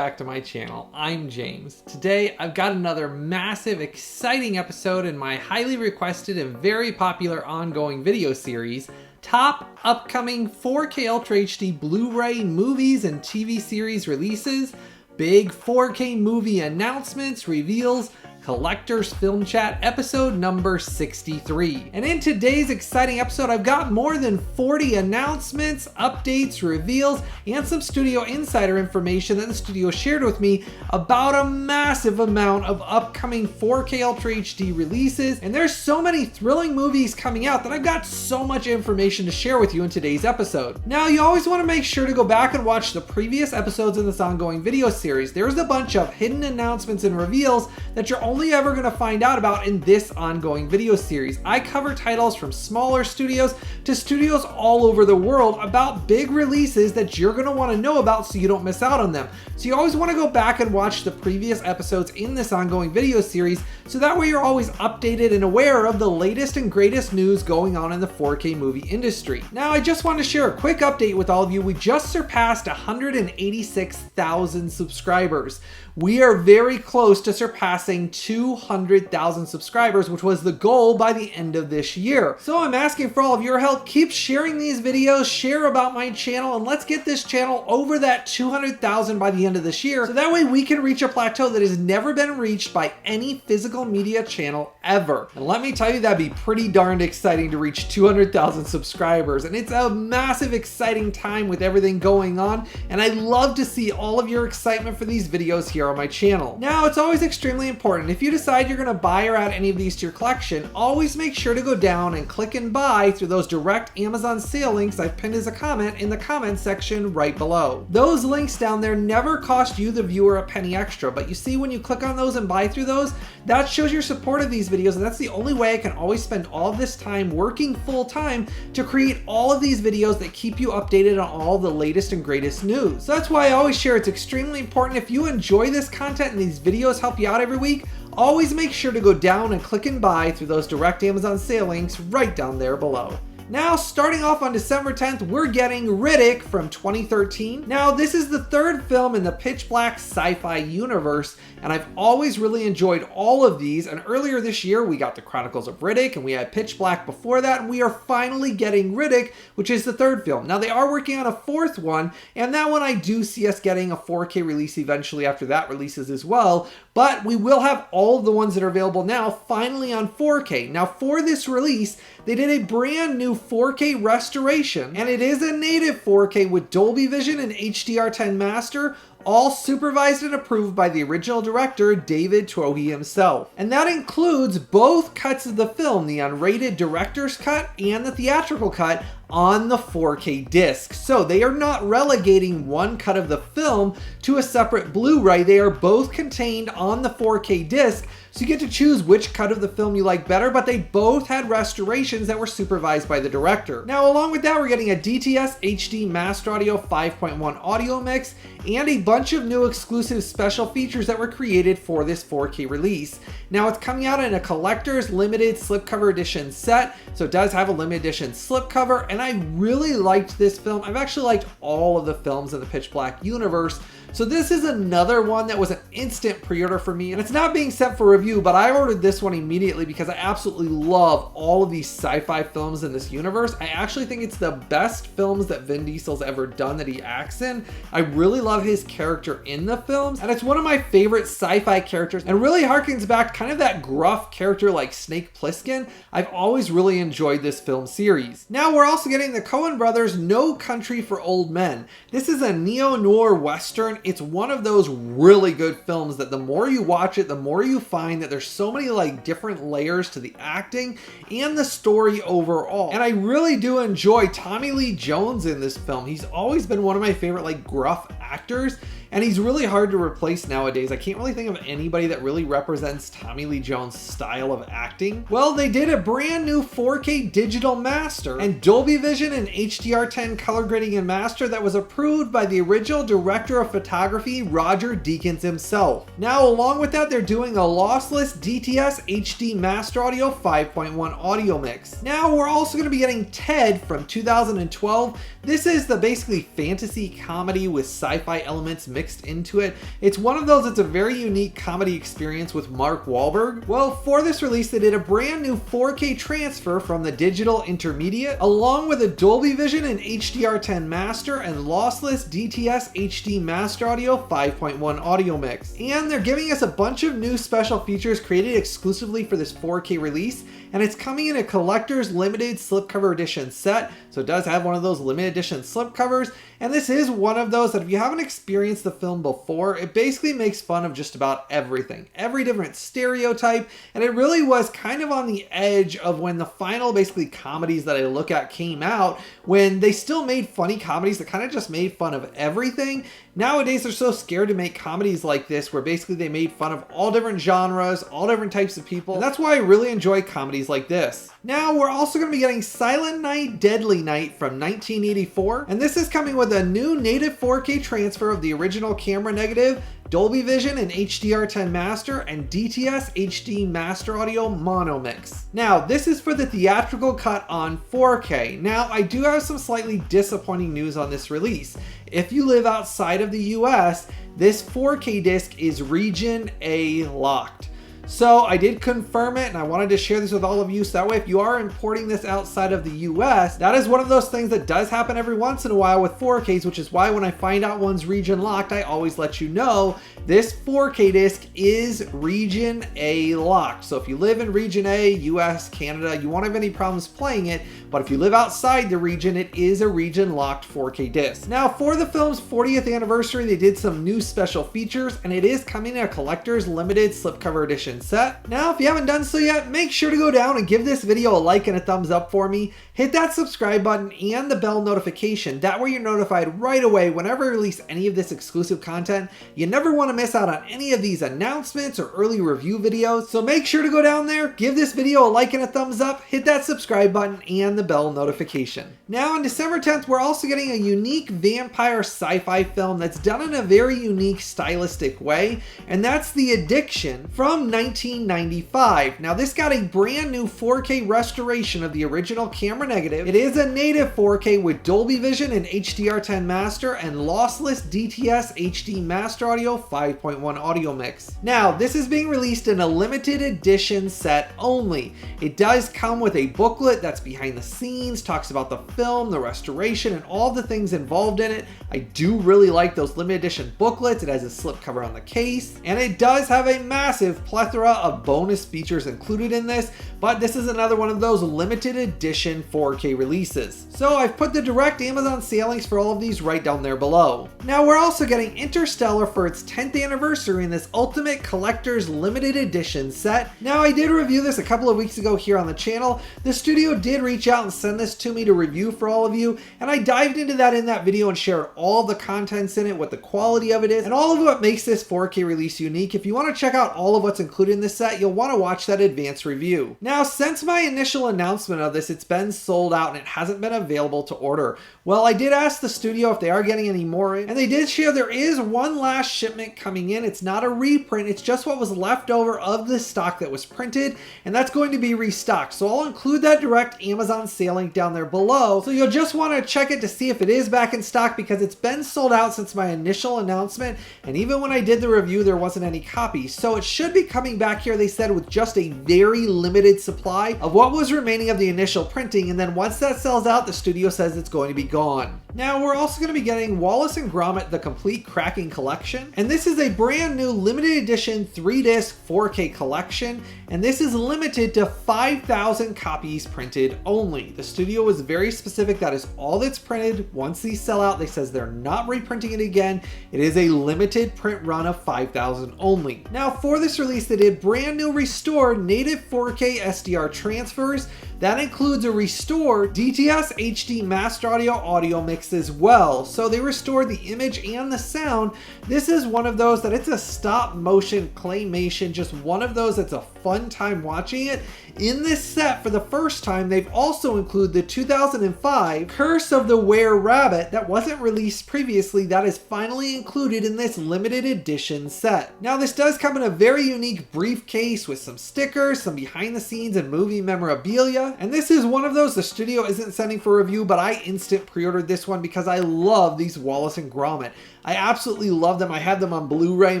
back to my channel. I'm James. Today I've got another massive, exciting episode in my highly requested and very popular ongoing video series, Top Upcoming 4K Ultra HD Blu Ray Movies and TV Series Releases, Big 4K Movie Announcements, Reveals, Collector's Film Chat, episode number 63. And in today's exciting episode, I've got more than 40 announcements, updates, reveals, and some studio insider information that the studio shared with me about a massive amount of upcoming 4K Ultra HD releases. And there's so many thrilling movies coming out that I've got so much information to share with you in today's episode. Now, you always want to make sure to go back and watch the previous episodes in this ongoing video series. There's a bunch of hidden announcements and reveals that you're only ever going to find out about in this ongoing video series. I cover titles from smaller studios to studios all over the world about big releases that you're going to want to know about so you don't miss out on them. So you always want to go back and watch the previous episodes in this ongoing video series so that way you're always updated and aware of the latest and greatest news going on in the 4K movie industry. Now, I just want to share a quick update with all of you. We just surpassed 186,000 subscribers. We are very close to surpassing 200,000 subscribers, which was the goal by the end of this year. So I'm asking for all of your help. Keep sharing these videos, share about my channel, and let's get this channel over that 200,000 by the end of this year. So that way we can reach a plateau that has never been reached by any physical media channel ever. And let me tell you, that'd be pretty darned exciting to reach 200,000 subscribers. And it's a massive, exciting time with everything going on. And I love to see all of your excitement for these videos here on my channel. Now, it's always extremely important. If you decide you're going to buy or add any of these to your collection, always make sure to go down and click and buy through those direct Amazon sale links I've pinned as a comment in the comments section right below. Those links down there never cost you, the viewer, a penny extra, but you see when you click on those and buy through those, that shows your support of these videos, and that's the only way I can always spend all of this time working full time to create all of these videos that keep you updated on all the latest and greatest news. So that's why I always share it's extremely important. If you enjoy this content and these videos help you out every week, always make sure to go down and click and buy through those direct Amazon sale links right down there below. Now, starting off on December 10th, we're getting Riddick from 2013. Now, this is the third film in the pitch black sci-fi universe, and I've always really enjoyed all of these. And earlier this year, we got the Chronicles of Riddick, and we had Pitch Black before that, and we are finally getting Riddick, which is the third film. Now, they are working on a fourth one, and that one I do see us getting a 4K release eventually after that releases as well, but we will have all of the ones that are available now finally on 4K. Now, for this release, they did a brand new 4K restoration, and it is a native 4K with Dolby Vision and HDR10 Master, all supervised and approved by the original director, David Twohy himself. And that includes both cuts of the film, the unrated director's cut and the theatrical cut, on the 4K disc. So they are not relegating one cut of the film to a separate Blu-ray. They are both contained on the 4K disc, so you get to choose which cut of the film you like better, but they both had restorations that were supervised by the director. Now, along with that, we're getting a DTS HD Master Audio 5.1 audio mix and a bunch of new exclusive special features that were created for this 4K release. Now, it's coming out in a collector's limited slipcover edition set, so it does have a limited edition slipcover, and I really liked this film. I've actually liked all of the films in the Pitch Black universe, so this is another one that was an instant pre-order for me, and it's not being sent for review, but I ordered this one immediately because I absolutely love all of these sci-fi films in this universe. I actually think it's the best films that Vin Diesel's ever done that he acts in. I really love his character in the films, and it's one of my favorite sci-fi characters, and really harkens back kind of that gruff character like Snake Plissken. I've always really enjoyed this film series. Now, we're also getting the Coen brothers' No Country for Old Men. This is a neo-noir western. It's one of those really good films that the more you watch it, the more you find that there's so many like different layers to the acting and the story overall. And I really do enjoy Tommy Lee Jones in this film. He's always been one of my favorite like gruff actors, and he's really hard to replace nowadays. I can't really think of anybody that really represents Tommy Lee Jones' style of acting. Well, they did a brand new 4K digital master and Dolby Vision and HDR10 color grading and master that was approved by the original director of photography cinematography, Roger Deakins himself. Now, along with that, they're doing a lossless DTS HD Master Audio 5.1 audio mix. Now, we're also going to be getting Ted from 2012. This is the basically fantasy comedy with sci-fi elements mixed into it. It's one of those that's a very unique comedy experience with Mark Wahlberg. Well, for this release, they did a brand new 4K transfer from the digital intermediate, along with a Dolby Vision and HDR10 master and lossless DTS HD Master Audio 5.1 audio mix. And they're giving us a bunch of new special features created exclusively for this 4K release, and it's coming in a collector's limited slipcover edition set, so it does have one of those limited edition slipcovers, and this is one of those that if you haven't experienced the film before, it basically makes fun of just about everything, every different stereotype, and it really was kind of on the edge of when the final basically comedies that I look at came out, when they still made funny comedies that kind of just made fun of everything. Nowadays, they're so scared to make comedies like this where basically they made fun of all different genres, all different types of people, and that's why I really enjoy comedies like this. Now, we're also going to be getting Silent Night, Deadly Night from 1984, and this is coming with a new native 4K transfer of the original camera negative, Dolby Vision and HDR10 Master, and DTS HD Master Audio Mono Mix. Now, this is for the theatrical cut on 4K. Now, I do have some slightly disappointing news on this release. If you live outside of the US, this 4K disc is Region A locked. So I did confirm it, and I wanted to share this with all of you, so that way if you are importing this outside of the US, that is one of those things that does happen every once in a while with 4Ks, which is why when I find out one's region locked, I always let you know this 4K disc is Region A locked. So if you live in Region A, US, Canada, you won't have any problems playing it, but if you live outside the region, it is a region locked 4K disc. Now, for the film's 40th anniversary, they did some new special features, and it is coming in a collector's limited slipcover edition set. Now, if you haven't done so yet, make sure to go down and give this video a like and a thumbs up for me. Hit that subscribe button and the bell notification. That way you're notified right away whenever I release any of this exclusive content. You never want to miss out on any of these announcements or early review videos. So make sure to go down there, give this video a like and a thumbs up, hit that subscribe button and the bell notification. Now, on December 10th, we're also getting a unique vampire sci-fi film that's done in a very unique stylistic way, and that's The Addiction from 1995. Now, this got a brand new 4K restoration of the original camera negative. It is a native 4K with Dolby Vision and HDR10 Master and lossless DTS HD Master Audio 5.1 audio mix. Now, this is being released in a limited edition set only. It does come with a booklet that's behind the scenes, talks about the film, the restoration, and all the things involved in it. I do really like those limited edition booklets. It has a slipcover on the case, and it does have a massive plethora of bonus features included in this, but this is another one of those limited edition 4K releases. So I've put the direct Amazon sale links for all of these right down there below. Now, we're also getting Interstellar for its 10th anniversary in this Ultimate Collector's Limited Edition set. Now, I did review this a couple of weeks ago here on the channel. The studio did reach out and send this to me to review for all of you, and I dived into that in that video and shared all the contents in it, what the quality of it is, and all of what makes this 4K release unique. If you want to check out all of what's included in this set, you'll want to watch that advanced review. Now, since my initial announcement of this, it's been sold out and it hasn't been available to order. Well, I did ask the studio if they are getting any more in, and they did share there is one last shipment coming in. It's not a reprint, it's just what was left over of the stock that was printed, and that's going to be restocked. So I'll include that direct Amazon sale link down there below, so you'll just want to check it to see if it is back in stock, because it's been sold out since my initial announcement, and even when I did the review, there wasn't any copies. So it should be coming back here, they said, with just a very limited supply of what was remaining of the initial printing, and then once that sells out, the studio says it's going to be gone. Now, we're also going to be getting Wallace and Gromit: The Complete Cracking Collection, and this is a brand new limited edition 3-disc 4K collection, and this is limited to 5,000 copies printed only. The studio was very specific, that is all that's printed. Once these sell out, they says they're not reprinting it again. It is a limited print run of 5,000 only. Now, for this release, they did brand new restored native 4K SDR transfers. That includes a restored DTS HD Master Audio mix likes as well. So they restored the image and the sound. This is one of those that it's a stop motion claymation, just one of those that's a fun time watching it. In this set, for the first time, they've also included the 2005 Curse of the Were-Rabbit that wasn't released previously, that is finally included in this limited edition set. Now this does come in a very unique briefcase with some stickers, some behind the scenes and movie memorabilia, and this is one of those the studio isn't sending for review, but I instant pre-ordered this one because I love these Wallace and Gromit. I absolutely love them. I have them on Blu-ray.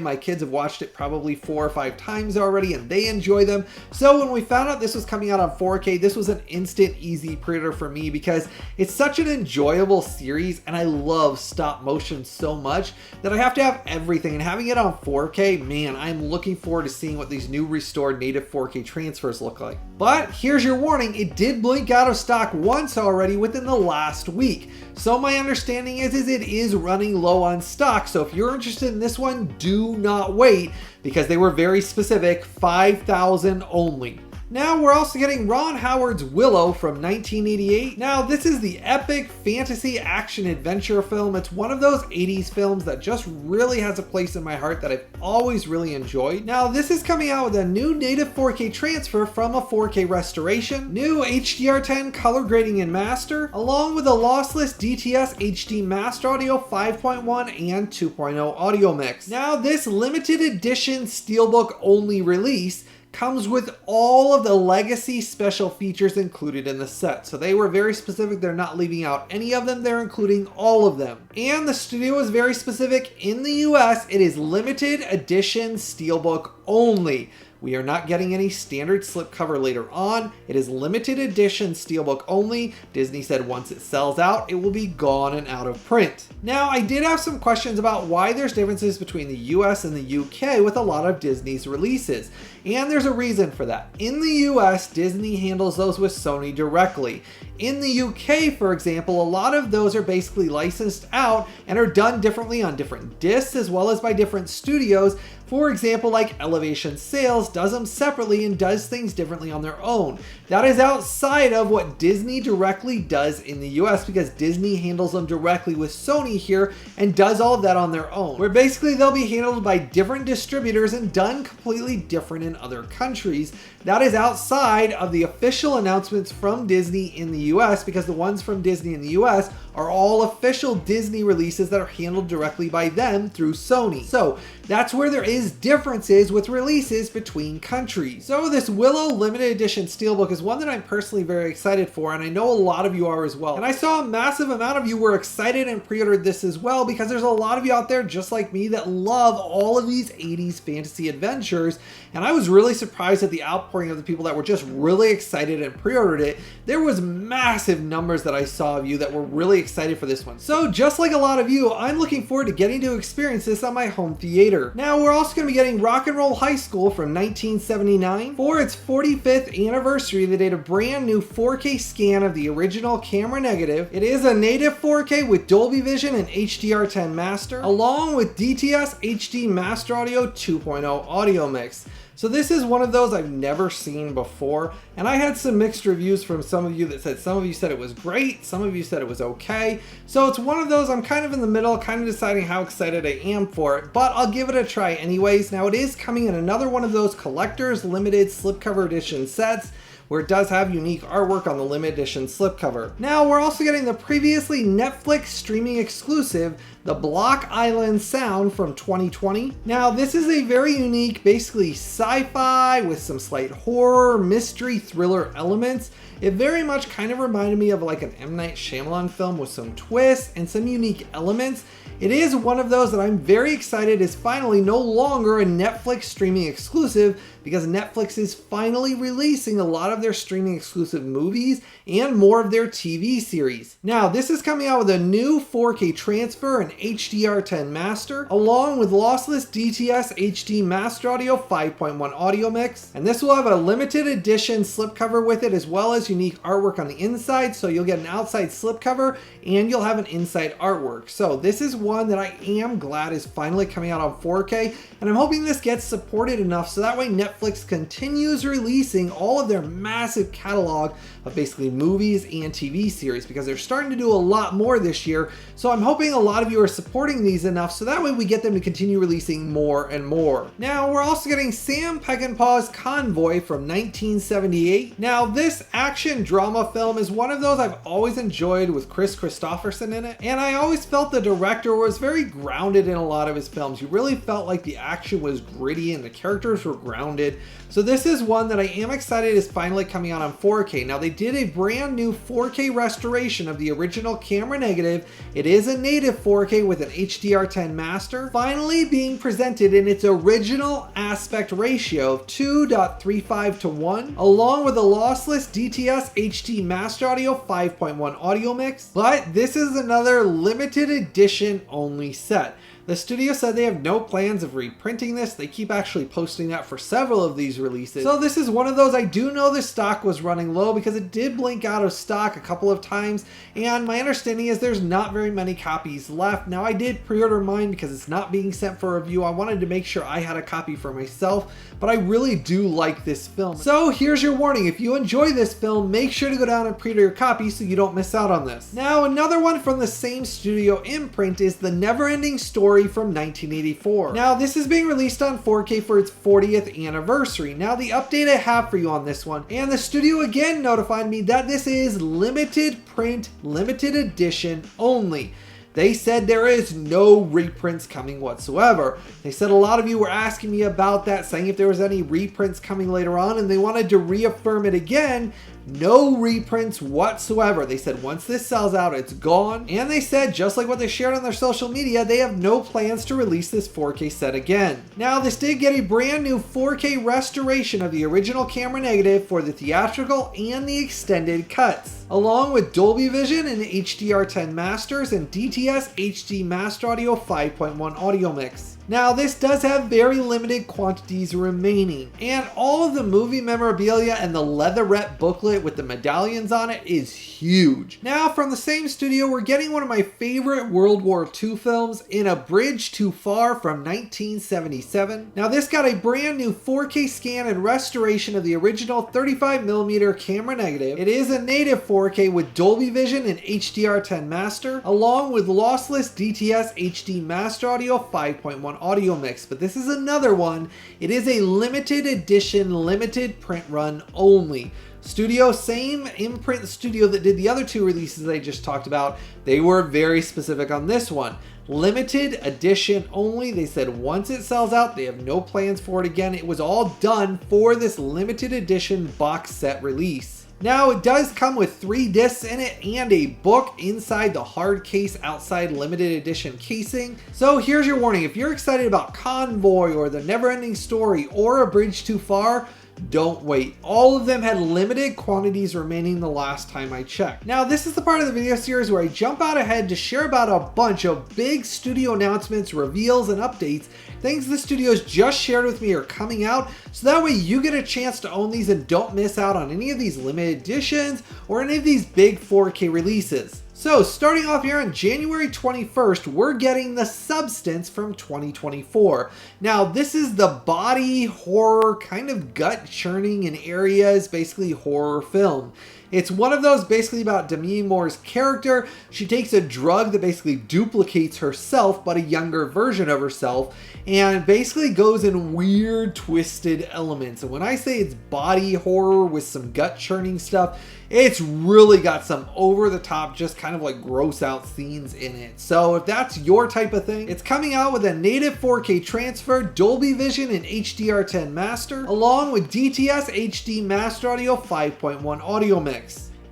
My kids have watched it probably 4 or 5 times already and they enjoy them. So when we found out this was coming out on 4K, this was an instant easy pre-order for me because it's such an enjoyable series and I love stop motion so much that I have to have everything, and having it on 4K, man, I'm looking forward to seeing what these new restored native 4K transfers look like. But here's your warning, it did blink out of stock once already within the last week. So my understanding is it is running low on stock. So if you're interested in this one, do not wait because they were very specific, 5,000 only. Now we're also getting Ron Howard's Willow from 1988. Now this is the epic fantasy action adventure film. It's one of those 80s films that just really has a place in my heart that I've always really enjoyed. Now this is coming out with a new native 4K transfer from a 4K restoration, new HDR10 color grading and master, along with a lossless DTS HD master audio 5.1 and 2.0 audio mix. Now this limited edition SteelBook only release comes with all of the legacy special features included in the set. So they were very specific. They're not leaving out any of them. They're including all of them. And the studio is very specific. In the US, it is limited edition SteelBook only. We are not getting any standard slipcover later on. It is limited edition SteelBook only. Disney said once it sells out, it will be gone and out of print. Now, I did have some questions about why there's differences between the US and the UK with a lot of Disney's releases. And there's a reason for that. In the US, Disney handles those with Sony directly. In the UK, for example, a lot of those are basically licensed out and are done differently on different discs as well as by different studios. For example, like Elevation Sales does them separately and does things differently on their own. That is outside of what Disney directly does in the US because Disney handles them directly with Sony here and does all of that on their own. Where basically they'll be handled by different distributors and done completely different in other countries. That is outside of the official announcements from Disney in the US because the ones from Disney in the US are all official Disney releases that are handled directly by them through Sony. So that's where there is differences with releases between countries. So this Willow limited edition SteelBook is one that I'm personally very excited for, and I know a lot of you are as well. And I saw a massive amount of you were excited and pre-ordered this as well because there's a lot of you out there just like me that love all of these 80s fantasy adventures. And I was really surprised at the outpouring of the people that were just really excited and pre-ordered it. There was massive numbers that I saw of you that were really excited for this one. So just like a lot of you, I'm looking forward to getting to experience this on my home theater. Now we're also going to be getting Rock and Roll High School from 1979. For its 45th anniversary, they did a brand new 4K scan of the original camera negative. It is a native 4K with Dolby Vision and HDR10 master, along with DTS HD Master Audio 2.0 audio mix. So this is one of those I've never seen before, and I had some mixed reviews from some of you that said, some of you said it was great, some of you said it was okay. So it's one of those I'm kind of in the middle, kind of deciding how excited I am for it, but I'll give it a try anyways. Now it is coming in another one of those collector's limited slipcover edition sets, where it does have unique artwork on the limited edition slipcover. Now we're also getting the previously Netflix streaming exclusive, the Block Island Sound from 2020. Now this is a very unique, basically sci-fi with some slight horror, mystery, thriller elements. It very much kind of reminded me of like an M. Night Shyamalan film with some twists and some unique elements. It is one of those that I'm very excited is finally no longer a Netflix streaming exclusive because Netflix is finally releasing a lot of their streaming exclusive movies and more of their TV series. Now this is coming out with a new 4K transfer and HDR10 master, along with lossless DTS HD Master Audio 5.1 audio mix, and this will have a limited edition slipcover with it as well as unique artwork on the inside, so you'll get an outside slipcover and you'll have an inside artwork. So this is one that I am glad is finally coming out on 4K, and I'm hoping this gets supported enough so that way Netflix Netflix continues releasing all of their massive catalog of basically movies and TV series, because they're starting to do a lot more this year. So I'm hoping a lot of you are supporting these enough so that way we get them to continue releasing more and more. Now we're also getting Sam Peckinpah's Convoy from 1978. Now this action drama film is one of those I've always enjoyed with Chris Christopherson in it, and I always felt the director was very grounded in a lot of his films. You really felt like the action was gritty and the characters were grounded. So this is one that I am excited is finally coming out on 4K. Now they did a brand new 4K restoration of the original camera negative. It is a native 4K with an HDR10 master, finally being presented in its original aspect ratio of 2.35:1, along with a lossless DTS HD master audio 5.1 audio mix. But this is another limited edition only set. The studio said they have no plans of reprinting this. They keep actually posting that for several of these releases. So this is one of those. I do know the stock was running low because it did blink out of stock a couple of times, and my understanding is there's not very many copies left. Now I did pre-order mine because it's not being sent for review. I wanted to make sure I had a copy for myself, but I really do like this film. So here's your warning. If you enjoy this film, make sure to go down and pre-order your copy so you don't miss out on this. Now another one from the same studio imprint is The NeverEnding Story from 1984. Now this is being released on 4K for its 40th anniversary. Now the update I have for you on this one, and the studio again notified me that this is limited print, limited edition only. They said there is no reprints coming whatsoever. They said a lot of you were asking me about that, saying if there was any reprints coming later on, and they wanted to reaffirm it again. No reprints whatsoever. They said once this sells out, it's gone. And they said, just like what they shared on their social media, they have no plans to release this 4K set again. Now, this did get a brand new 4K restoration of the original camera negative for the theatrical and the extended cuts, along with Dolby Vision and HDR10 masters and DTS HD Master Audio 5.1 audio mix. Now this does have very limited quantities remaining, and all of the movie memorabilia and the leatherette booklet with the medallions on it is huge. Now from the same studio, we're getting one of my favorite World War II films, In a Bridge Too Far from 1977. Now this got a brand new 4K scan and restoration of the original 35mm camera negative. It is a native 4K with Dolby Vision and HDR10 master, along with lossless DTS HD Master Audio 5.1 audio mix. But this is another one. It is a limited edition, limited print run only. Studio, same imprint studio that did the other two releases I just talked about. They were very specific on this one. Limited edition only. They said once it sells out, they have no plans for it again. It was all done for this limited edition box set release. Now it does come with 3 discs in it and a book inside the hard case outside limited edition casing. So here's your warning. If you're excited about Convoy or The NeverEnding Story or A Bridge Too Far, don't wait. All of them had limited quantities remaining the last time I checked. Now this is the part of the video series where I jump out ahead to share about a bunch of big studio announcements, reveals, and updates. Things the studios just shared with me are coming out, so that way you get a chance to own these and don't miss out on any of these limited editions or any of these big 4K releases. So starting off here on January 21st, we're getting The Substance from 2024. Now this is the body horror, kind of gut churning in areas, basically horror film. It's one of those basically about Demi Moore's character. She takes a drug that basically duplicates herself, but a younger version of herself, and basically goes in weird, twisted elements. And when I say it's body horror with some gut churning stuff, it's really got some over the top, just kind of like gross out scenes in it. So if that's your type of thing, it's coming out with a native 4K transfer, Dolby Vision and HDR10 master, along with DTS HD Master Audio 5.1 audio mix.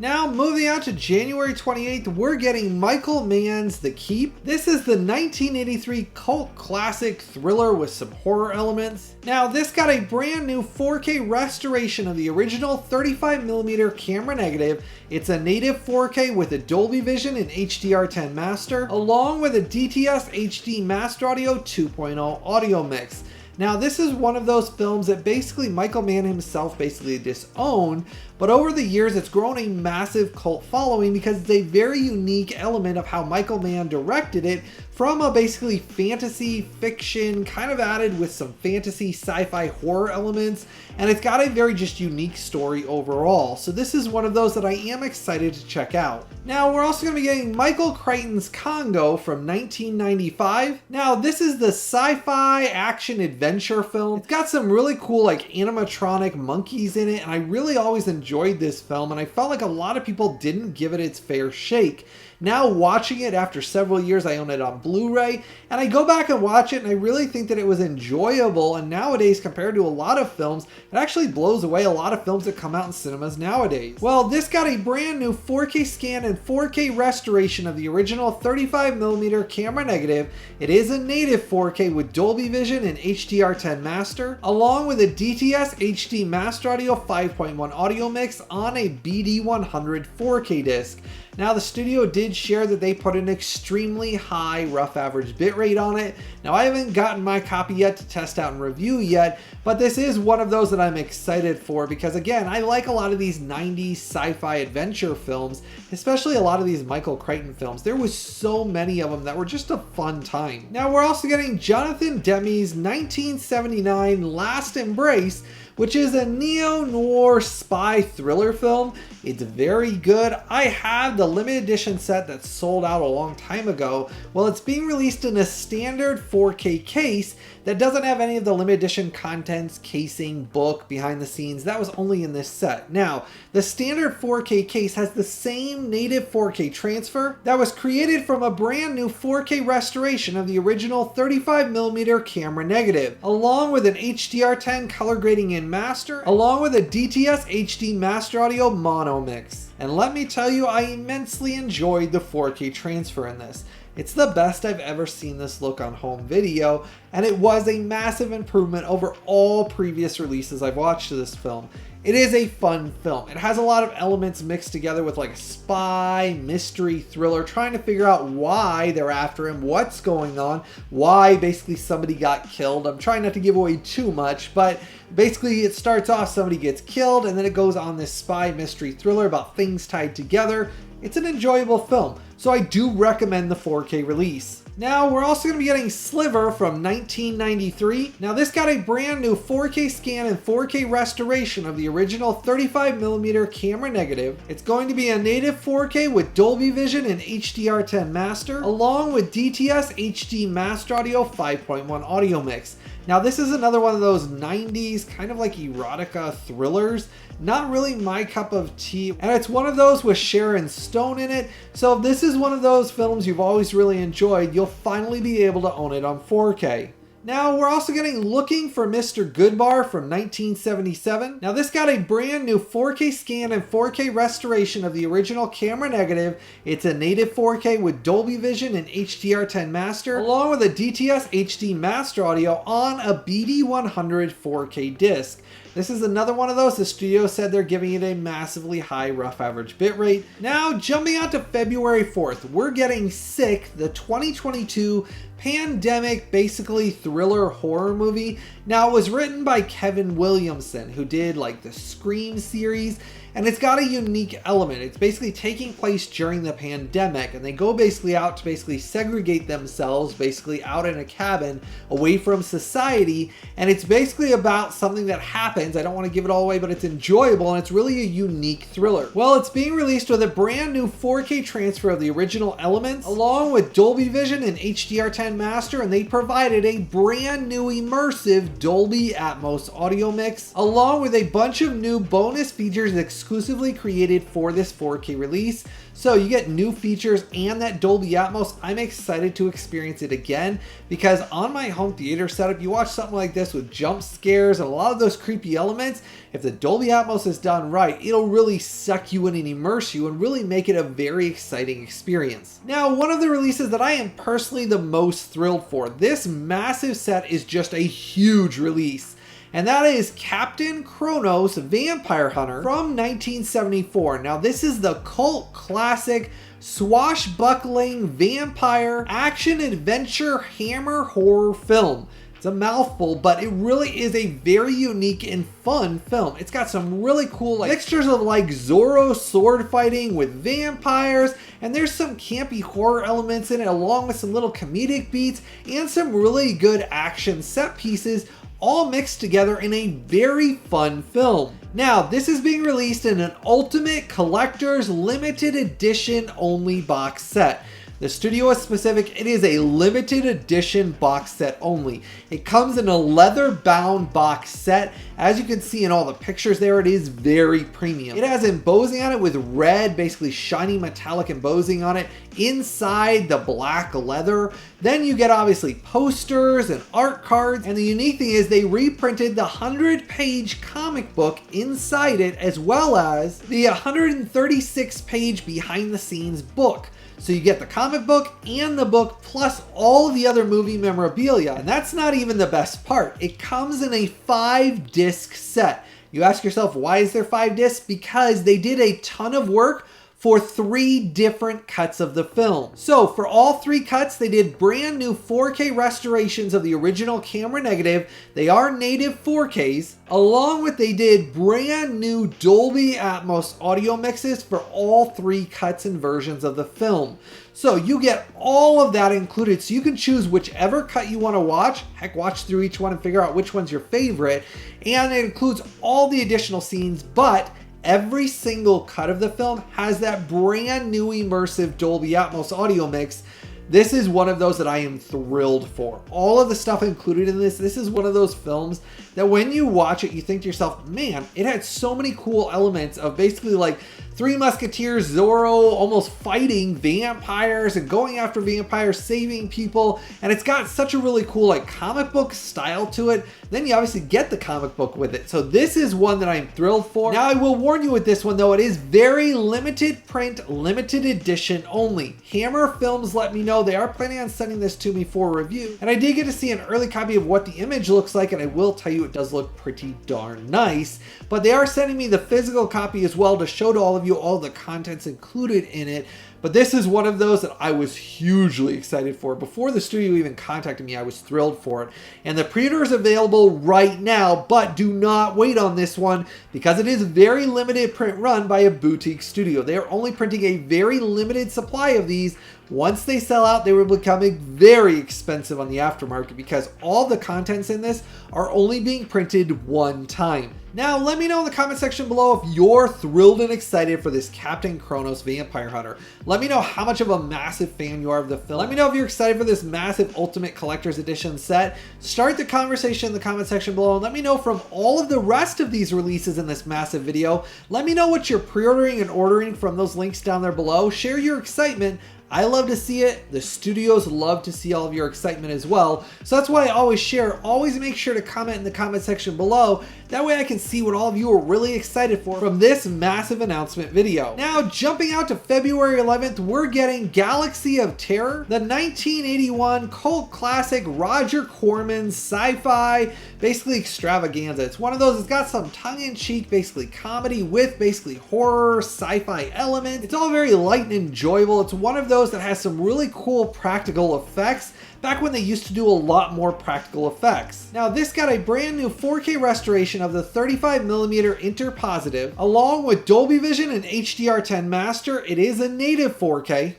Now moving on to January 28th, we're getting Michael Mann's The Keep. This is the 1983 cult classic thriller with some horror elements. Now this got a brand new 4K restoration of the original 35mm camera negative. It's a native 4K with a Dolby Vision and HDR10 master, along with a DTS HD Master Audio 2.0 audio mix. Now, this is one of those films that basically Michael Mann himself basically disowned, but over the years it's grown a massive cult following because it's a very unique element of how Michael Mann directed it, from a basically fantasy fiction kind of added with some fantasy sci-fi horror elements, and it's got a very just unique story overall. So this is one of those that I am excited to check out. Now, we're also going to be getting Michael Crichton's Congo from 1995. Now, this is the sci-fi action adventure film. It's got some really cool like animatronic monkeys in it, and I really always enjoyed this film, and I felt like a lot of people didn't give it its fair shake. Now, watching it after several years, I own it on Blu Ray, and I go back and watch it, and I really think that it was enjoyable. And nowadays, compared to a lot of films, it actually blows away a lot of films that come out in cinemas nowadays. Well, this got a brand new 4K scan and 4K restoration of the original 35mm camera negative. It is a native 4K with Dolby Vision and HDR10 master, along with a DTS HD Master Audio 5.1 audio mix on a BD100 4K disc. Now, the studio did share that they put an extremely high rough average bitrate on it. Now, I haven't gotten my copy yet to test out and review yet, but this is one of those that I'm excited for because, again, I like a lot of these 90s sci-fi adventure films, especially a lot of these Michael Crichton films. There was so many of them that were just a fun time. Now, we're also getting Jonathan Demme's 1979 Last Embrace, which is a neo-noir spy thriller film. It's very good. I have the limited edition set that sold out a long time ago. Well, it's being released in a standard 4K case that doesn't have any of the limited edition contents, casing, book, behind the scenes. That was only in this set. Now, the standard 4K case has the same native 4K transfer that was created from a brand new 4K restoration of the original 35mm camera negative, along with an HDR10 color grading in master, along with a DTS HD Master Audio mono mix. And let me tell you, I immensely enjoyed the 4K transfer in this. It's the best I've ever seen this look on home video, and it was a massive improvement over all previous releases I've watched of this film. It is a fun film. It has a lot of elements mixed together with like a spy, mystery, thriller, trying to figure out why they're after him, what's going on, why basically somebody got killed. I'm trying not to give away too much, but basically it starts off somebody gets killed, and then it goes on this spy mystery thriller about things tied together. It's an enjoyable film, so I do recommend the 4K release. Now, we're also going to be getting Sliver from 1993. Now, this got a brand new 4K scan and 4K restoration of the original 35mm camera negative. It's going to be a native 4K with Dolby Vision and HDR10 master, along with DTS HD Master Audio 5.1 audio mix. Now, this is another one of those 90s kind of like erotica thrillers. Not really my cup of tea, and it's one of those with Sharon Stone in it. So if this is one of those films you've always really enjoyed, you'll finally be able to own it on 4K. Now, we're also getting Looking for Mr. Goodbar from 1977. Now, this got a brand new 4K scan and 4K restoration of the original camera negative. It's a native 4K with Dolby Vision and HDR10 master, along with a DTS HD Master Audio on a BD100 4K disc. This is another one of those. The studio said they're giving it a massively high rough average bitrate. Now, jumping out to February 4th, we're getting Sick, the 2022 pandemic, basically thriller horror movie. Now, it was written by Kevin Williamson, who did like the Scream series, and it's got a unique element. It's basically taking place during the pandemic, and they go basically out to basically segregate themselves, basically out in a cabin away from society, and it's basically about something that happens. I don't want to give it all away, but it's enjoyable, and it's really a unique thriller. Well, it's being released with a brand new 4K transfer of the original elements, along with Dolby Vision and HDR10 master, and they provided a brand new immersive Dolby Atmos audio mix, along with a bunch of new bonus features exclusively created for this 4K release. So you get new features and that Dolby Atmos. I'm excited to experience it again, because on my home theater setup, you watch something like this with jump scares and a lot of those creepy elements. If the Dolby Atmos is done right, it'll really suck you in and immerse you and really make it a very exciting experience. Now, one of the releases that I am personally the most thrilled for, this massive set is just a huge release, and that is Captain Kronos Vampire Hunter from 1974. Now, this is the cult classic swashbuckling vampire action adventure hammer horror film. It's a mouthful, but it really is a very unique and fun film. It's got some really cool mixtures of Zorro sword fighting with vampires, and there's some campy horror elements in it along with some little comedic beats and some really good action set pieces, all mixed together in a very fun film. Now, this is being released in an Ultimate Collector's Limited Edition only box set. The studio is specific, it is a limited edition box set only. It comes in a leather bound box set. As you can see in all the pictures there, it is very premium. It has embossing on it with red, basically shiny metallic embossing on it inside the black leather. Then you get obviously posters and art cards, and the unique thing is they reprinted the 100-page comic book inside it, as well as the 136-page behind the scenes book. So you get the comic book and the book plus all the other movie memorabilia. And that's not even the best part. It comes in a 5-disc set. You ask yourself, why is there 5 discs? Because they did a ton of work for 3 different cuts of the film. So for all 3 cuts, they did brand new 4K restorations of the original camera negative. They are native 4Ks, along with they did brand new Dolby Atmos audio mixes for all 3 cuts and versions of the film. So you get all of that included, so you can choose whichever cut you want to watch. Heck, watch through each one and figure out which one's your favorite. And it includes all the additional scenes, but every single cut of the film has that brand new immersive Dolby Atmos audio mix. This is one of those that I am thrilled for. All of the stuff included in this is one of those films that when you watch it, you think to yourself, man, it had so many cool elements of basically like Three Musketeers, Zorro almost fighting vampires and going after vampires, saving people. And it's got such a really cool comic book style to it. Then you obviously get the comic book with it. So this is one that I'm thrilled for. Now I will warn you with this one though, it is very limited print, limited edition only. Hammer Films let me know they are planning on sending this to me for review. And I did get to see an early copy of what the image looks like, and I will tell you it does look pretty darn nice. But they are sending me the physical copy as well to show to all of you all the contents included in it. But this is one of those that I was hugely excited for. Before the studio even contacted me, I was thrilled for it. And the pre-order is available right now, but do not wait on this one because it is a very limited print run by a boutique studio. They are only printing a very limited supply of these. Once they sell out, they will become very expensive on the aftermarket because all the contents in this are only being printed one time. Now, let me know in the comment section below if you're thrilled and excited for this Captain Kronos Vampire Hunter. Let me know how much of a massive fan you are of the film. Let me know if you're excited for this massive Ultimate Collector's Edition set. Start the conversation in the comment section below and let me know from all of the rest of these releases in this massive video. Let me know what you're pre-ordering and ordering from those links down there below. Share your excitement. I love to see it. The studios love to see all of your excitement as well. So that's why I always share. Always make sure to comment in the comment section below. That way I can see what all of you are really excited for from this massive announcement video. Now, jumping out to February 11th, we're getting Galaxy of Terror, the 1981 cult classic Roger Corman's sci-fi, basically extravaganza. It's one of those, it's got some tongue-in-cheek, basically comedy with basically horror, sci-fi element. It's all very light and enjoyable. It's one of those that has some really cool practical effects back when they used to do a lot more practical effects. Now this got a brand new 4K restoration of the 35mm interpositive along with Dolby Vision and HDR10 Master. It is a native 4K.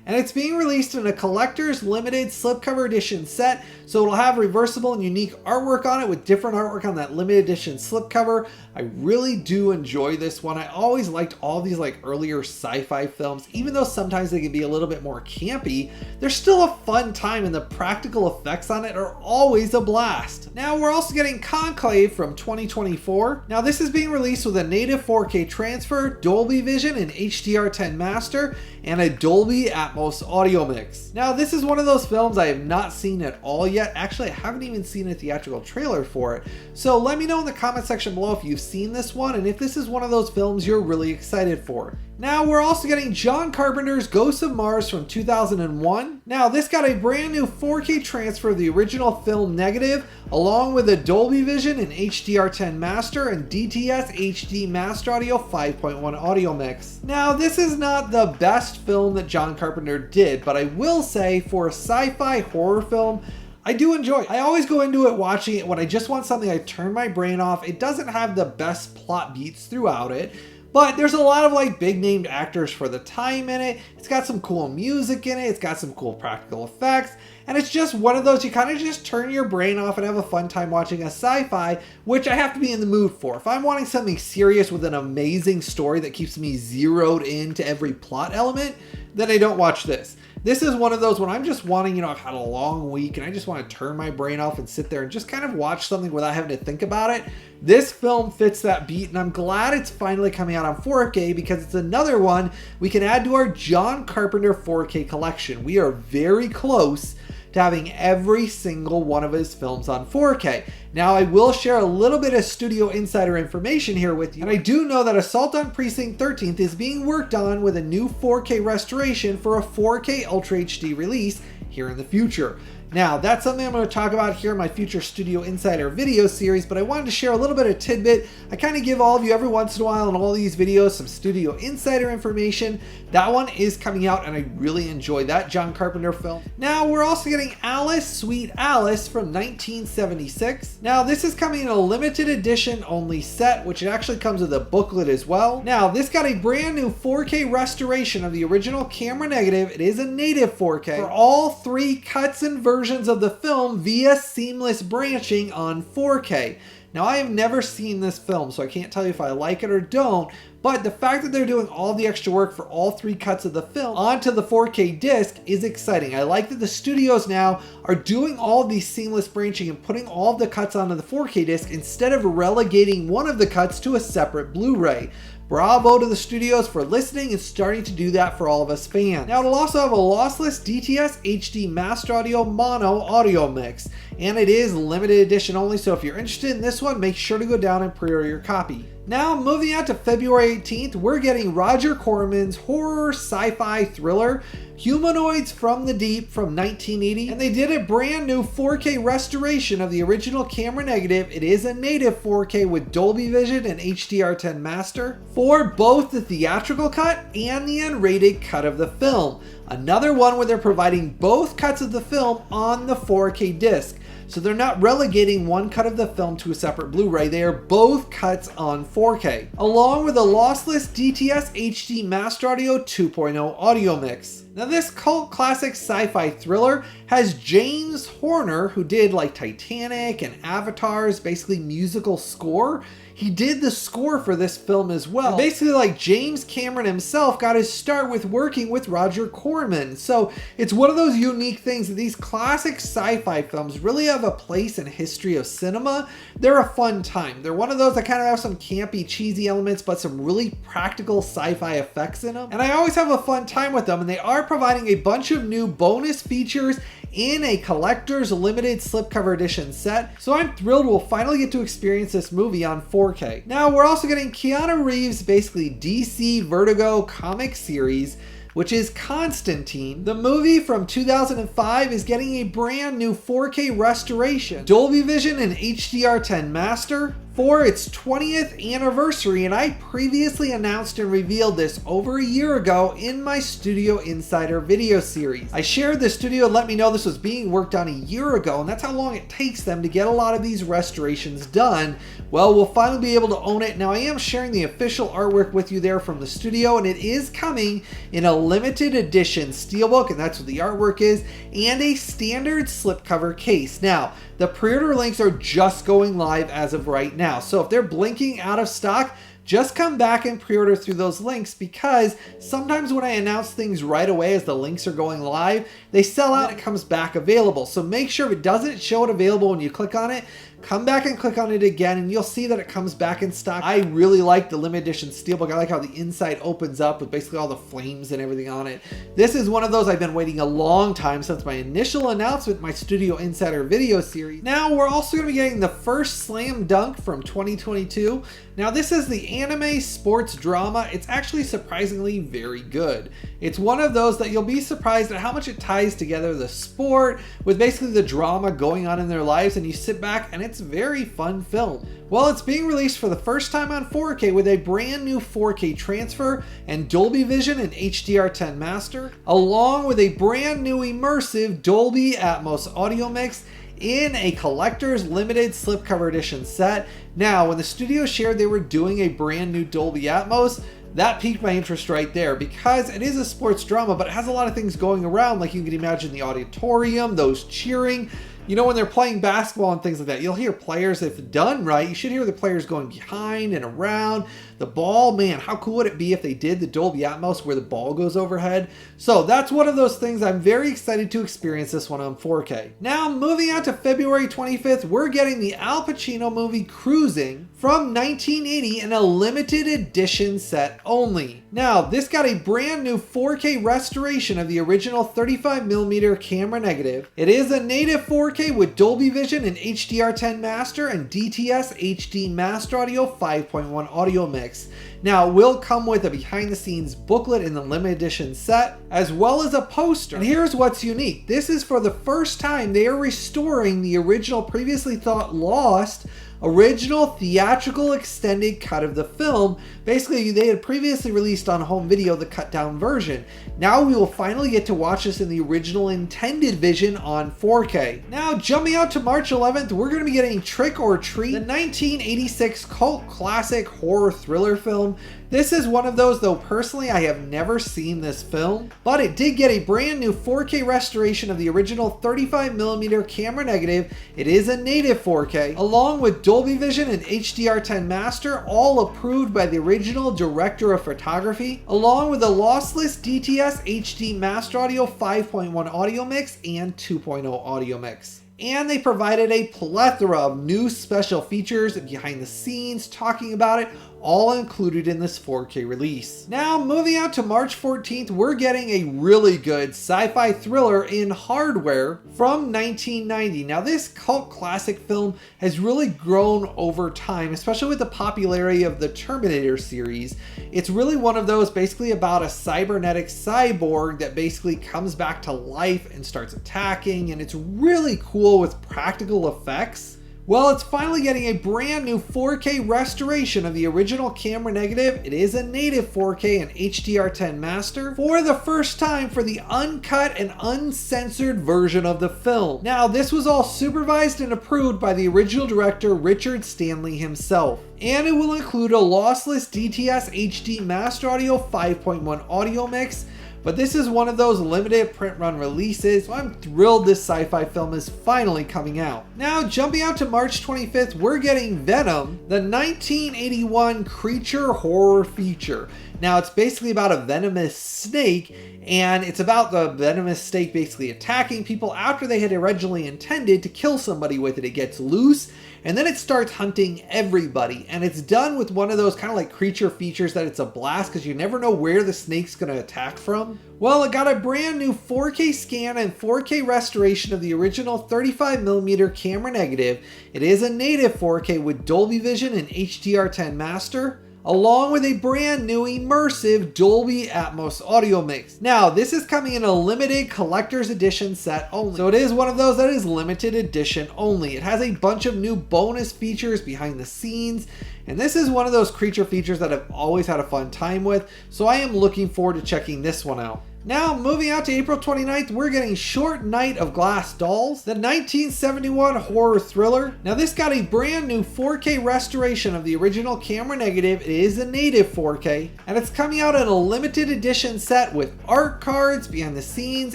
And it's being released in a collector's limited slipcover edition set, so it'll have reversible and unique artwork on it with different artwork on that limited edition slipcover. I really do enjoy this one. I always liked all these earlier sci-fi films, even though sometimes they can be a little bit more campy. They're still a fun time and the practical effects on it are always a blast. Now we're also getting Conclave from 2024. Now this is being released with a native 4K transfer, Dolby Vision and HDR10 Master, and a Dolby Atmos audio mix. Now this is one of those films I have not seen at all yet. Actually, I haven't even seen a theatrical trailer for it. So let me know in the comment section below if you've seen this one and if this is one of those films you're really excited for. Now we're also getting John Carpenter's Ghosts of Mars from 2001. Now this got a brand new 4K transfer of the original film negative, along with a Dolby Vision and HDR10 master and DTS HD Master Audio 5.1 audio mix. Now this is not the best film that John Carpenter did, but I will say for a sci-fi horror film, I do enjoy it. I always go into it watching it when I just want something I turn my brain off. It doesn't have the best plot beats throughout it, but there's a lot of like big named actors for the time in it. It's got some cool music in it. It's got some cool practical effects. And it's just one of those you kind of just turn your brain off and have a fun time watching a sci-fi, which I have to be in the mood for. If I'm wanting something serious with an amazing story that keeps me zeroed into every plot element, then I don't watch this. This is one of those when I'm just wanting, I've had a long week and I just want to turn my brain off and sit there and just kind of watch something without having to think about it. This film fits that beat, and I'm glad it's finally coming out on 4K because it's another one we can add to our John Carpenter 4K collection. We are very close to having every single one of his films on 4K. Now I will share a little bit of studio insider information here with you, and I do know that Assault on Precinct 13 is being worked on with a new 4K restoration for a 4K Ultra HD release here in the future. Now, that's something I'm going to talk about here in my future Studio Insider video series, but I wanted to share a little bit of tidbit. I kind of give all of you every once in a while in all these videos some Studio Insider information. That one is coming out, and I really enjoy that John Carpenter film. Now, we're also getting Alice, Sweet Alice from 1976. Now, this is coming in a limited edition only set, which it actually comes with a booklet as well. Now, this got a brand new 4K restoration of the original camera negative. It is a native 4K for all 3 cuts and versions of the film via seamless branching on 4K. Now I have never seen this film, so I can't tell you if I like it or don't, but the fact that they're doing all the extra work for all 3 cuts of the film onto the 4K disc is exciting. I like that the studios now are doing all of these seamless branching and putting all of the cuts onto the 4K disc instead of relegating one of the cuts to a separate Blu-ray. Bravo to the studios for listening and starting to do that for all of us fans. Now it'll also have a lossless DTS HD Master Audio Mono audio mix, and it is limited edition only, so if you're interested in this one, make sure to go down and pre-order your copy. Now moving on to February 18th, we're getting Roger Corman's horror sci-fi thriller Humanoids from the Deep from 1980, and they did a brand new 4K restoration of the original camera negative. It is a native 4K with Dolby Vision and HDR10 master for both the theatrical cut and the unrated cut of the film. Another one where they're providing both cuts of the film on the 4K disc. So they're not relegating one cut of the film to a separate Blu-ray, they are both cuts on 4K, along with a lossless DTS HD Master Audio 2.0 audio mix. Now this cult classic sci-fi thriller has James Horner, who did like Titanic and Avatar's basically musical score. He did the score for this film as well. And basically like James Cameron himself got his start with working with Roger Corman. So it's one of those unique things that these classic sci-fi films really have a place in history of cinema. They're a fun time. They're one of those that kind of have some campy, cheesy elements, but some really practical sci-fi effects in them. And I always have a fun time with them, and they are providing a bunch of new bonus features in a collector's limited slipcover edition set. So I'm thrilled we'll finally get to experience this movie on 4K. Now we're also getting Keanu Reeves' basically DC Vertigo comic series, which is Constantine. The movie from 2005 is getting a brand new 4K restoration, Dolby Vision and HDR10 master for its 20th anniversary, and I previously announced and revealed this over a year ago in my Studio Insider video series. I shared the studio and let me know this was being worked on a year ago, and that's how long it takes them to get a lot of these restorations done. Well, we'll finally be able to own it. Now I am sharing the official artwork with you there from the studio, and it is coming in a limited edition steelbook, and that's what the artwork is, and a standard slipcover case. Now, the pre-order links are just going live as of right now. So if they're blinking out of stock, just come back and pre-order through those links, because sometimes when I announce things right away as the links are going live, they sell out and it comes back available. So make sure if it doesn't show it available when you click on it, come back and click on it again and you'll see that it comes back in stock. I really like the limited edition SteelBook. I like how the inside opens up with basically all the flames and everything on it. This is one of those I've been waiting a long time since my initial announcement, my Studio Insider video series. Now we're also going to be getting the first Slam Dunk from 2022. Now this is the anime sports drama. It's actually surprisingly very good. It's one of those that you'll be surprised at how much it ties together the sport with basically the drama going on in their lives, and you sit back and it's a very fun film. Well, it's being released for the first time on 4K with a brand new 4K transfer and Dolby Vision and HDR10 master, along with a brand new immersive Dolby Atmos audio mix in a collector's limited slipcover edition set. Now, when the studio shared they were doing a brand new Dolby Atmos, that piqued my interest right there, because it is a sports drama, but it has a lot of things going around, like you can imagine the auditorium, those cheering. You know, when they're playing basketball and things like that, you'll hear players, if done right, you should hear the players going behind and around the ball. Man, how cool would it be if they did the Dolby Atmos where the ball goes overhead? So that's one of those things. I'm very excited to experience this one on 4K. Now, moving out to February 25th, we're getting the Al Pacino movie Cruising from 1980 in a limited edition set only. Now, this got a brand new 4K restoration of the original 35mm camera negative. It is a native 4K with Dolby Vision and HDR10 master and DTS HD Master Audio 5.1 audio mix. Now, it will come with a behind the scenes booklet in the limited edition set, as well as a poster. And here's what's unique. This is for the first time they are restoring the original, previously thought lost, original theatrical extended cut of the film. Basically, they had previously released on home video the cut down version. Now we will finally get to watch this in the original intended vision on 4K. Now, jumping out to March 11th, we're going to be getting Trick or Treat, the 1986 cult classic horror thriller film. This is one of those, though personally I have never seen this film, but it did get a brand new 4K restoration of the original 35mm camera negative. It is a native 4K, along with Dolby Vision and HDR10 master, all approved by the original director of photography, along with a lossless DTS HD Master Audio 5.1 audio mix and 2.0 audio mix. And they provided a plethora of new special features and behind the scenes talking about it, all included in this 4K release. Now, moving out to March 14th, we're getting a really good sci-fi thriller in Hardware from 1990. Now, this cult classic film has really grown over time, especially with the popularity of the Terminator series. It's really one of those basically about a cybernetic cyborg that basically comes back to life and starts attacking, and it's really cool with practical effects. Well, it's finally getting a brand new 4K restoration of the original camera negative. It is a native 4K and HDR10 master for the first time for the uncut and uncensored version of the film. Now, this was all supervised and approved by the original director Richard Stanley himself. And it will include a lossless DTS HD Master Audio 5.1 audio mix. But this is one of those limited print run releases, so I'm thrilled this sci-fi film is finally coming out. Now, jumping out to March 25th, we're getting Venom, the 1981 creature horror feature. Now, it's basically about a venomous snake, and it's about the venomous snake basically attacking people after they had originally intended to kill somebody with it. It gets loose, and then it starts hunting everybody, and it's done with one of those kind of like creature features that it's a blast because you never know where the snake's going to attack from. Well, it got a brand new 4K scan and 4K restoration of the original 35mm camera negative. It is a native 4K with Dolby Vision and HDR10 master, along with a brand new immersive Dolby Atmos audio mix. Now, this is coming in a limited collector's edition set only. So it is one of those that is limited edition only. It has a bunch of new bonus features behind the scenes, and this is one of those creature features that I've always had a fun time with, so I am looking forward to checking this one out. Now, moving out to April 29th, we're getting Short Night of Glass Dolls, the 1971 horror thriller. Now, this got a brand new 4K restoration of the original camera negative. It is a native 4K, and it's coming out in a limited edition set with art cards, behind the scenes,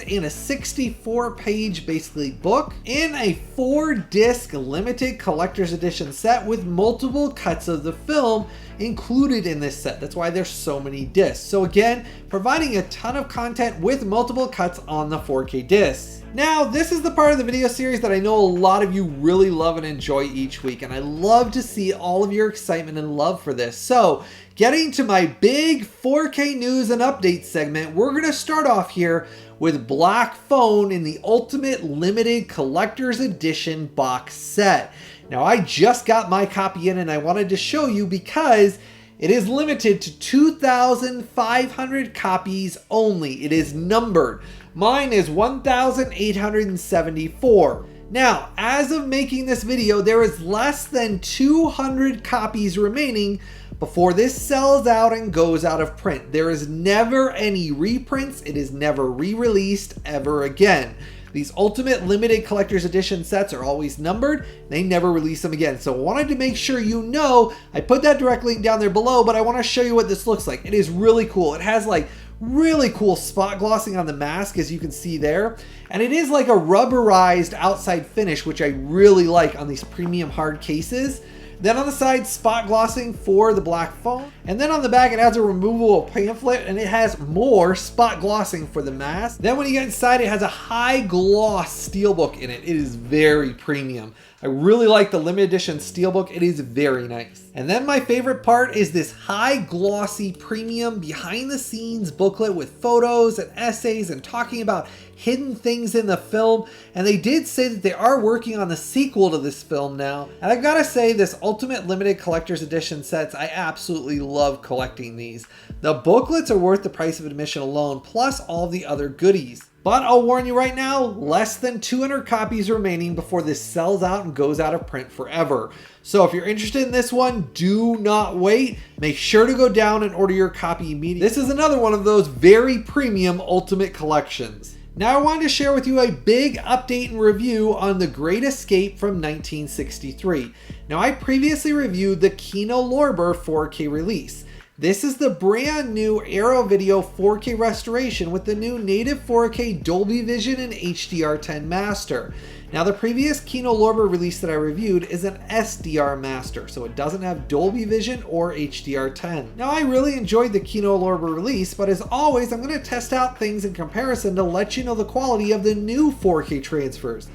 and a 64-page basically book, in a 4-disc limited collector's edition set with multiple cuts of the film included in this set. That's why there's so many discs. So again, providing a ton of content content with multiple cuts on the 4K discs. Now, this is the part of the video series that I know a lot of you really love and enjoy each week, and I love to see all of your excitement and love for this. So, getting to my big 4K news and updates segment, we're going to start off here with Black Phone in the Ultimate Limited Collector's Edition box set. Now, I just got my copy in and I wanted to show you because it is limited to 2,500 copies only. It is numbered. Mine is 1,874. Now, as of making this video, there is less than 200 copies remaining before this sells out and goes out of print. There is never any reprints. It is never re-released ever again. These Ultimate Limited Collector's Edition sets are always numbered. They never release them again. So I wanted to make sure you know, I put that direct link down there below, but I want to show you what this looks like. It is really cool. It has like really cool spot glossing on the mask, as you can see there. And it is like a rubberized outside finish, which I really like on these premium hard cases. Then on the side, spot glossing for the Black Phone. And then on the back, it has a removable pamphlet and it has more spot glossing for the mask. Then when you get inside, it has a high gloss SteelBook in it. It is very premium. I really like the limited edition SteelBook. It is very nice. And then my favorite part is this high glossy premium behind the scenes booklet with photos and essays and talking about hidden things in the film. And they did say that they are working on the sequel to this film now. And I've got to say, this Ultimate Limited Collector's Edition sets, I absolutely love collecting these. The booklets are worth the price of admission alone, plus all the other goodies. But I'll warn you right now, less than 200 copies remaining before this sells out and goes out of print forever. So if you're interested in this one, do not wait. Make sure to go down and order your copy immediately. This is another one of those very premium Ultimate collections. Now I wanted to share with you a big update and review on The Great Escape from 1963. Now I previously reviewed the Kino Lorber 4K release. This is the brand new Arrow Video 4K restoration with the new native 4K Dolby Vision and HDR10 master. Now the previous Kino Lorber release that I reviewed is an SDR master, so it doesn't have Dolby Vision or HDR10. Now I really enjoyed the Kino Lorber release, but as always I'm going to test out things in comparison to let you know the quality of the new 4K transfers.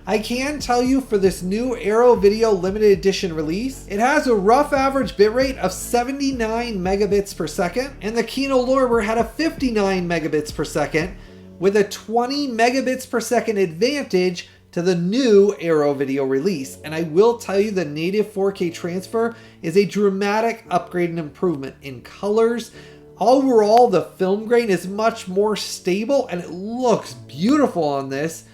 I can tell you for this new Arrow Video Limited Edition release, it has a rough average bitrate of 79 megabits per second, and the Kino Lorber had a 59 megabits per second, with a 20 megabits per second advantage to the new Arrow Video release. And I will tell you the native 4K transfer is a dramatic upgrade and improvement in colors. Overall, the film grain is much more stable and it looks beautiful on this,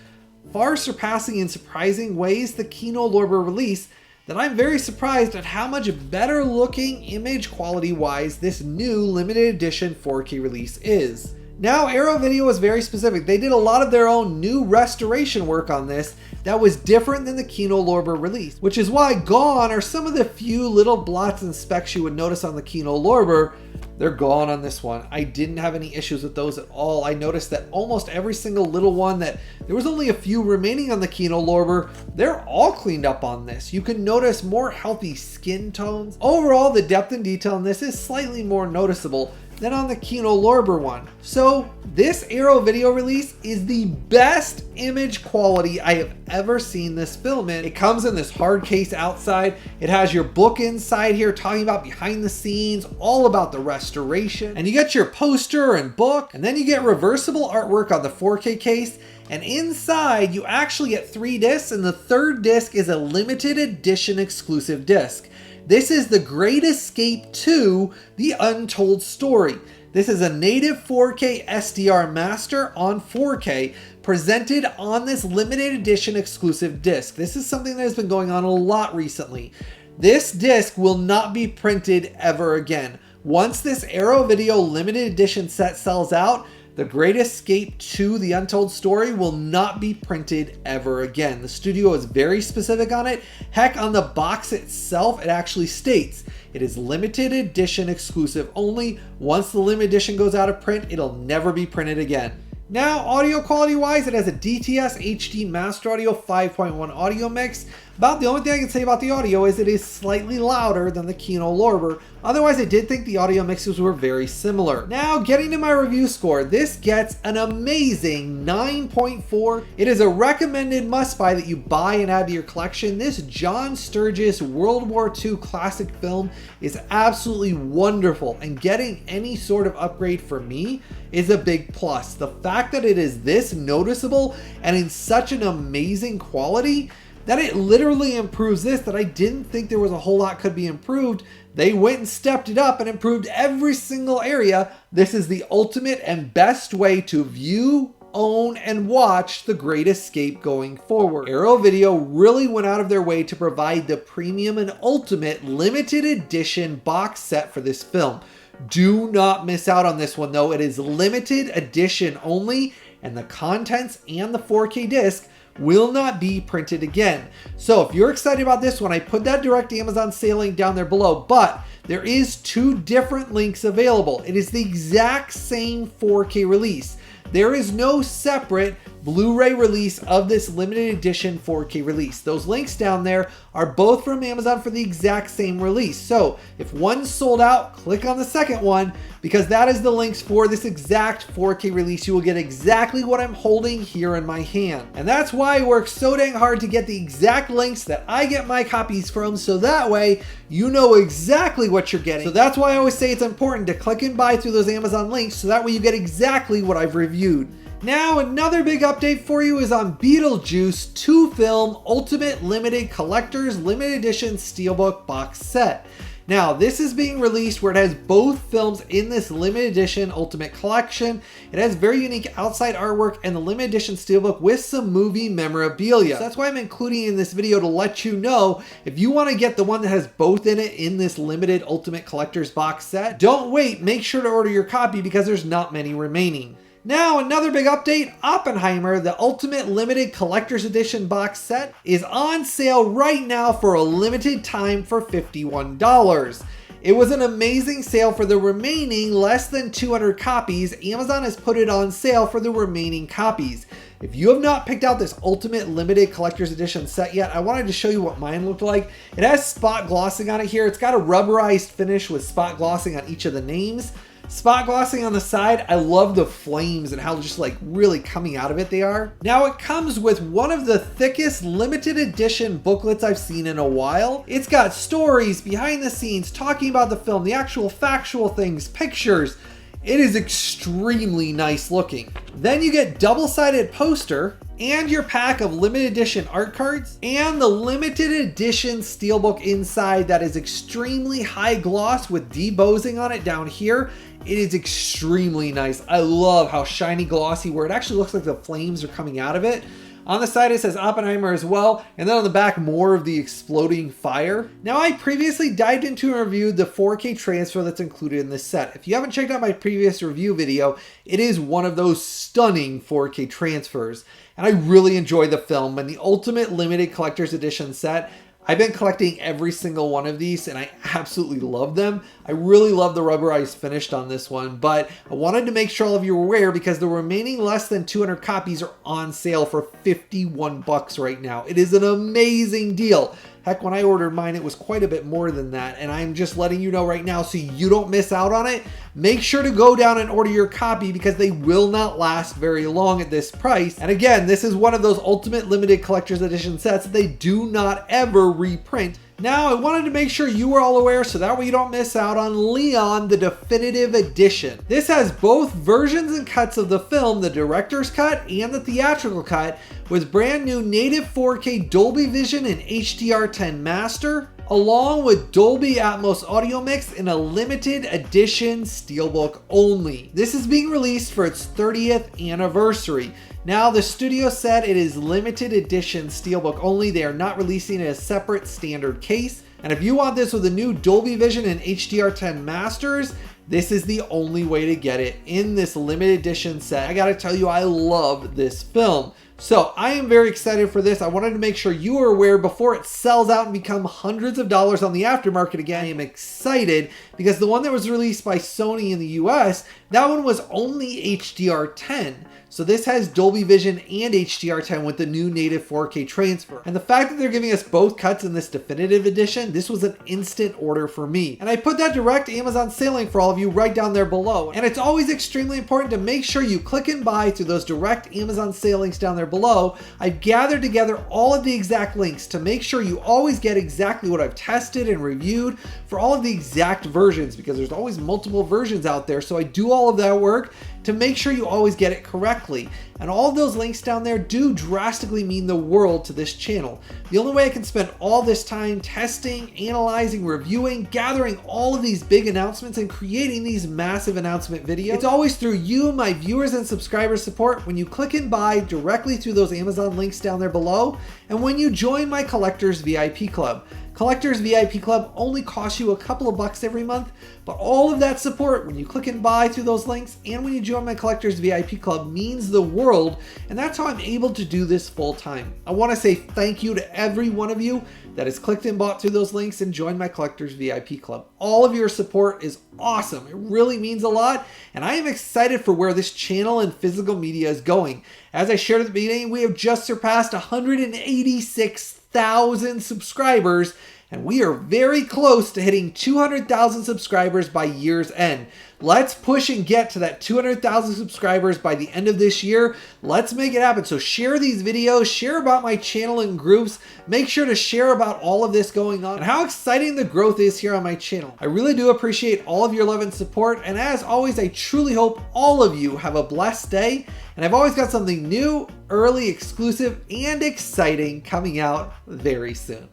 far surpassing in surprising ways the Kino Lorber release, that I'm very surprised at how much better looking image quality wise this new limited edition 4K release is. Now Arrow Video was very specific. They did a lot of their own new restoration work on this that was different than the Kino Lorber release, which is why gone are some of the few little blots and specks you would notice on the Kino Lorber. They're gone on this one. I didn't have any issues with those at all. I noticed that almost every single little one that there was only a few remaining on the Kino Lorber, they're all cleaned up on this. You can notice more healthy skin tones. Overall, the depth and detail in this is slightly more noticeable than on the Kino Lorber one. So this Arrow Video release is the best image quality I have ever seen this film in. It comes in this hard case outside. It has your book inside here talking about behind the scenes, all about the restoration. And you get your poster and book, and then you get reversible artwork on the 4K case. And inside you actually get 3 discs, and the third disc is a limited edition exclusive disc. This is The Great Escape 2, The Untold Story. This is a native 4K SDR master on 4K presented on this limited edition exclusive disc. This is something that has been going on a lot recently. This disc will not be printed ever again. Once this Arrow Video limited edition set sells out, The Great Escape 2, The Untold Story will not be printed ever again. The studio is very specific on it. Heck, on the box itself, it actually states it is limited edition exclusive only. Once the limited edition goes out of print, it'll never be printed again. Now, audio quality wise, it has a DTS HD Master Audio 5.1 audio mix. About the only thing I can say about the audio is it is slightly louder than the Kino Lorber. Otherwise, I did think the audio mixes were very similar. Now, getting to my review score, this gets an amazing 9.4. It is a recommended must-buy that you buy and add to your collection. This John Sturges World War II classic film is absolutely wonderful, and getting any sort of upgrade for me is a big plus. The fact that it is this noticeable and in such an amazing quality, that it literally improves this, that I didn't think there was a whole lot could be improved. They went and stepped it up and improved every single area. This is the ultimate and best way to view, own, and watch The Great Escape going forward. Arrow Video really went out of their way to provide the premium and ultimate limited edition box set for this film. Do not miss out on this one though. It is limited edition only, and the contents and the 4K disc will not be printed again. So if you're excited about this one, I put that direct Amazon sale link down there below, but there is 2 different links available. It is the exact same 4K release. There is no separate Blu-ray release of this limited edition 4K release. Those links down there are both from Amazon for the exact same release. So if one's sold out, click on the second one, because that is the links for this exact 4K release. You will get exactly what I'm holding here in my hand. And that's why I work so dang hard to get the exact links that I get my copies from, so that way you know exactly what you're getting. So that's why I always say it's important to click and buy through those Amazon links, so that way you get exactly what I've reviewed. Now, another big update for you is on Beetlejuice 2-film Ultimate Limited Collector's Limited Edition Steelbook box set. Now, this is being released where it has both films in this limited edition Ultimate Collection. It has very unique outside artwork and the limited edition Steelbook with some movie memorabilia. So that's why I'm including it in this video, to let you know if you want to get the one that has both in it in this limited Ultimate Collector's box set, don't wait, make sure to order your copy because there's not many remaining. Now, another big update, Oppenheimer, the Ultimate Limited Collector's Edition box set, is on sale right now for a limited time for $51. It was an amazing sale for the remaining less than 200 copies. Amazon has put it on sale for the remaining copies. If you have not picked out this Ultimate Limited Collector's Edition set yet, I wanted to show you what mine looked like. It has spot glossing on it here. It's got a rubberized finish with spot glossing on each of the names. Spot glossing on the side, I love the flames and how just like really coming out of it they are. Now it comes with one of the thickest limited edition booklets I've seen in a while. It's got stories, behind the scenes, talking about the film, the actual factual things, pictures. It is extremely nice looking. Then you get double-sided poster and your pack of limited edition art cards and the limited edition steelbook inside that is extremely high gloss with debossing on it down here. It is extremely nice. I love how shiny glossy, where it actually looks like the flames are coming out of it. On the side it says Oppenheimer as well, and then on the back more of the exploding fire. Now, I previously dived into and reviewed the 4K transfer that's included in this set. If you haven't checked out my previous review video, it is one of those stunning 4K transfers. And I really enjoy the film, and the Ultimate Limited Collector's Edition set, I've been collecting every single one of these and I absolutely love them. I really love the rubberized finish on this one, but I wanted to make sure all of you were aware because the remaining less than 200 copies are on sale for $51 right now. It is an amazing deal. Heck, when I ordered mine, it was quite a bit more than that, and I'm just letting you know right now so you don't miss out on it. Make sure to go down and order your copy because they will not last very long at this price. And again, this is one of those Ultimate Limited Collector's Edition sets that they do not ever reprint. Now, I wanted to make sure you were all aware so that way you don't miss out on Leon, the Definitive Edition. This has both versions and cuts of the film, the director's cut and the theatrical cut, with brand new native 4K Dolby Vision and HDR10 Master, along with Dolby Atmos audio mix in a limited edition steelbook only. This is being released for its 30th anniversary. Now, the studio said it is limited edition steelbook only. They are not releasing it as a separate standard case. And if you want this with a new Dolby Vision and HDR10 Masters, this is the only way to get it in this limited edition set. I gotta tell you, I love this film. So I am very excited for this. I wanted to make sure you were aware before it sells out and become hundreds of dollars on the aftermarket again. I am excited because the one that was released by Sony in the US, that one was only HDR10. So this has Dolby Vision and HDR10 with the new native 4K transfer. And the fact that they're giving us both cuts in this definitive edition, this was an instant order for me. And I put that direct Amazon sale link for all of you right down there below. And it's always extremely important to make sure you click and buy through those direct Amazon sale links down there below. I've gathered together all of the exact links to make sure you always get exactly what I've tested and reviewed for all of the exact versions, because there's always multiple versions out there. So I do all of that work to make sure you always get it correctly. And all of those links down there do drastically mean the world to this channel. The only way I can spend all this time testing, analyzing, reviewing, gathering all of these big announcements and creating these massive announcement videos, it's always through you, my viewers and subscribers support, when you click and buy directly through those Amazon links down there below, and when you join my Collectors VIP Club. Collectors VIP Club only costs you a couple of bucks every month, but all of that support when you click and buy through those links and when you join my Collectors VIP Club means the world, and that's how I'm able to do this full time. I want to say thank you to every one of you that has clicked and bought through those links and joined my Collectors VIP Club. All of your support is awesome. It really means a lot, and I am excited for where this channel and physical media is going. As I shared at the beginning, we have just surpassed 186,000 subscribers, and we are very close to hitting 200,000 subscribers by year's end. Let's push and get to that 200,000 subscribers by the end of this year. Let's make it happen. So share these videos, share about my channel in groups, make sure to share about all of this going on and how exciting the growth is here on my channel. I really do appreciate all of your love and support, and as always, I truly hope all of you have a blessed day, and I've always got something new, early, exclusive, and exciting coming out very soon.